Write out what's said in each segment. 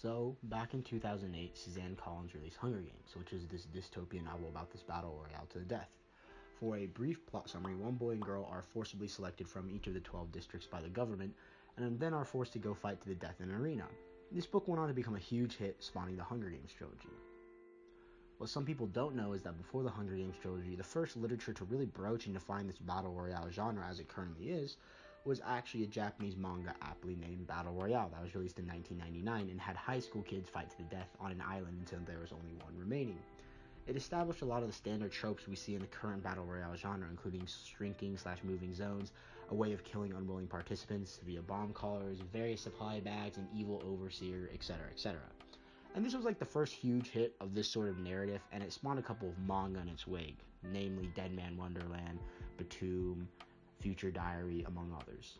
So, back in 2008, Suzanne Collins released Hunger Games, which is this dystopian novel about this battle royale to the death. For a brief plot summary, one boy and girl are forcibly selected from each of the 12 districts by the government, and then are forced to go fight to the death in an arena. This book went on to become a huge hit, spawning the Hunger Games trilogy. What some people don't know is that before the Hunger Games trilogy, the first literature to really broach and define this battle royale genre as it currently is, was actually a Japanese manga aptly named Battle Royale that was released in 1999 and had high school kids fight to the death on an island until there was only one remaining. It established a lot of the standard tropes we see in the current Battle Royale genre, including shrinking/moving zones, a way of killing unwilling participants via bomb collars, various supply bags, an evil overseer, etc., etc. And this was like the first huge hit of this sort of narrative, and it spawned a couple of manga in its wake, namely Dead Man Wonderland, Batum, Future Diary, among others.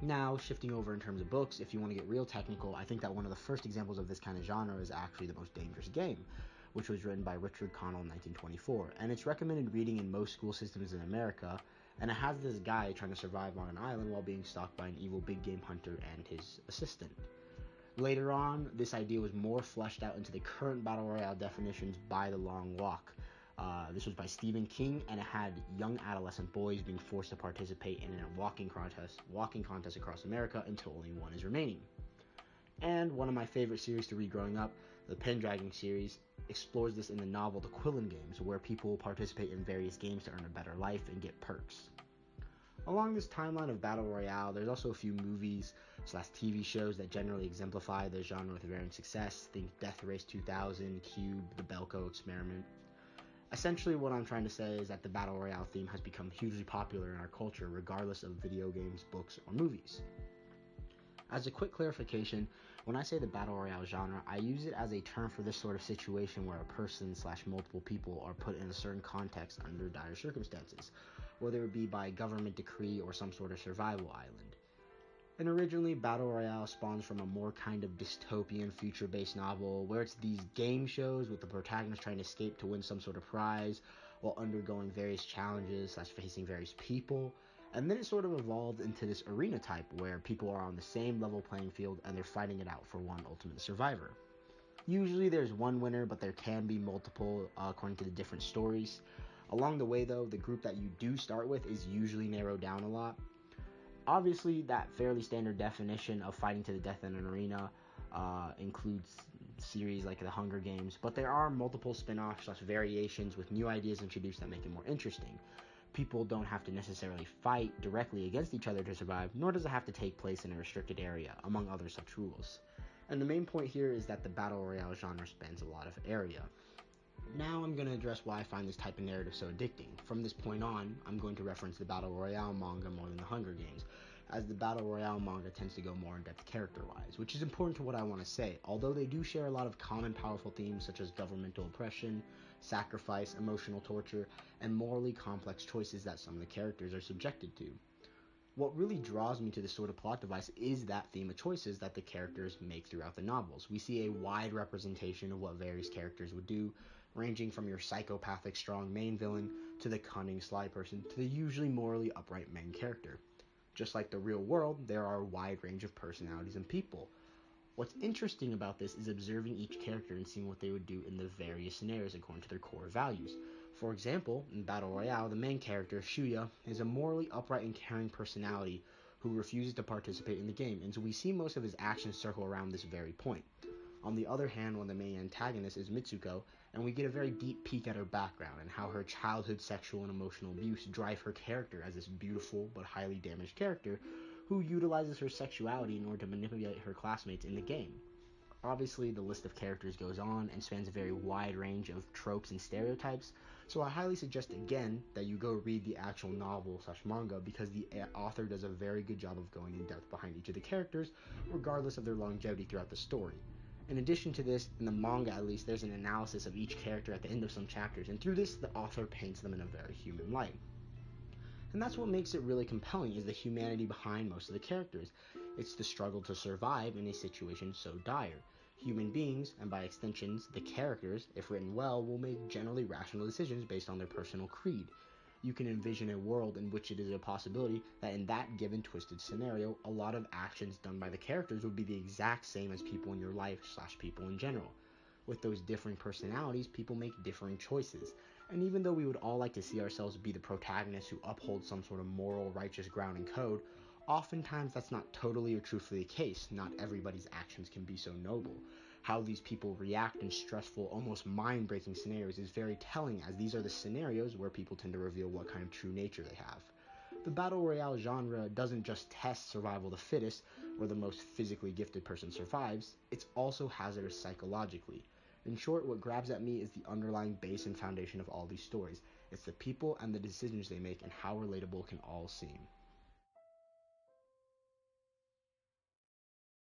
Now, shifting over in terms of books, if you want to get real technical, I think that one of the first examples of this kind of genre is actually The Most Dangerous Game, which was written by Richard Connell in 1924, and it's recommended reading in most school systems in America, and it has this guy trying to survive on an island while being stalked by an evil big game hunter and his assistant. Later on, this idea was more fleshed out into the current Battle Royale definitions by The Long Walk. This was by Stephen King, and it had young adolescent boys being forced to participate in a walking contest across America until only one is remaining. And one of my favorite series to read growing up, the Pendragon series, explores this in the novel The Quillen Games, where people will participate in various games to earn a better life and get perks. Along this timeline of Battle Royale, there's also a few movies/TV shows that generally exemplify the genre with varying success. Think Death Race 2000, Cube, The Belko Experiment. Essentially, what I'm trying to say is that the Battle Royale theme has become hugely popular in our culture, regardless of video games, books, or movies. As a quick clarification, when I say the Battle Royale genre, I use it as a term for this sort of situation where a person/multiple people are put in a certain context under dire circumstances, whether it be by government decree or some sort of survival island. And originally, Battle Royale spawns from a more kind of dystopian, future-based novel, where it's these game shows with the protagonist trying to escape to win some sort of prize, while undergoing various challenges/facing various people. And then it sort of evolved into this arena type, where people are on the same level playing field and they're fighting it out for one ultimate survivor. Usually there's one winner, but there can be multiple according to the different stories. Along the way, though, the group that you do start with is usually narrowed down a lot. Obviously, that fairly standard definition of fighting to the death in an arena includes series like the Hunger Games, but there are multiple spin-offs/variations with new ideas introduced that make it more interesting. People don't have to necessarily fight directly against each other to survive, nor does it have to take place in a restricted area, among other such rules. And the main point here is that the Battle Royale genre spans a lot of area. Now I'm going to address why I find this type of narrative so addicting. From this point on, I'm going to reference the Battle Royale manga more than the Hunger Games, as the Battle Royale manga tends to go more in-depth character-wise, which is important to what I want to say, although they do share a lot of common powerful themes such as governmental oppression, sacrifice, emotional torture, and morally complex choices that some of the characters are subjected to. What really draws me to this sort of plot device is that theme of choices that the characters make throughout the novels. We see a wide representation of what various characters would do, ranging from your psychopathic strong main villain to the cunning sly person to the usually morally upright main character. Just like the real world, there are a wide range of personalities and people. What's interesting about this is observing each character and seeing what they would do in the various scenarios according to their core values. For example, in Battle Royale, the main character, Shuya, is a morally upright and caring personality who refuses to participate in the game, and so we see most of his actions circle around this very point. On the other hand, one of the main antagonists is Mitsuko, and we get a very deep peek at her background and how her childhood sexual and emotional abuse drive her character as this beautiful but highly damaged character who utilizes her sexuality in order to manipulate her classmates in the game. Obviously, the list of characters goes on and spans a very wide range of tropes and stereotypes, so I highly suggest again that you go read the actual novel/manga because the author does a very good job of going in depth behind each of the characters, regardless of their longevity throughout the story. In addition to this, in the manga at least, there's an analysis of each character at the end of some chapters, and through this, the author paints them in a very human light. And that's what makes it really compelling, is the humanity behind most of the characters. It's the struggle to survive in a situation so dire. Human beings, and by extensions, the characters, if written well, will make generally rational decisions based on their personal creed. you can envision a world in which it is a possibility that in that given twisted scenario, a lot of actions done by the characters would be the exact same as people in your life / people in general. With those differing personalities, people make differing choices. And even though we would all like to see ourselves be the protagonists who uphold some sort of moral, righteous ground and code, oftentimes that's not totally or truthfully the case. Not everybody's actions can be so noble. How these people react in stressful, almost mind-breaking scenarios is very telling, as these are the scenarios where people tend to reveal what kind of true nature they have. The Battle Royale genre doesn't just test survival of the fittest, where the most physically gifted person survives, it's also hazardous psychologically. In short, what grabs at me is the underlying base and foundation of all these stories. It's the people and the decisions they make and how relatable can all seem.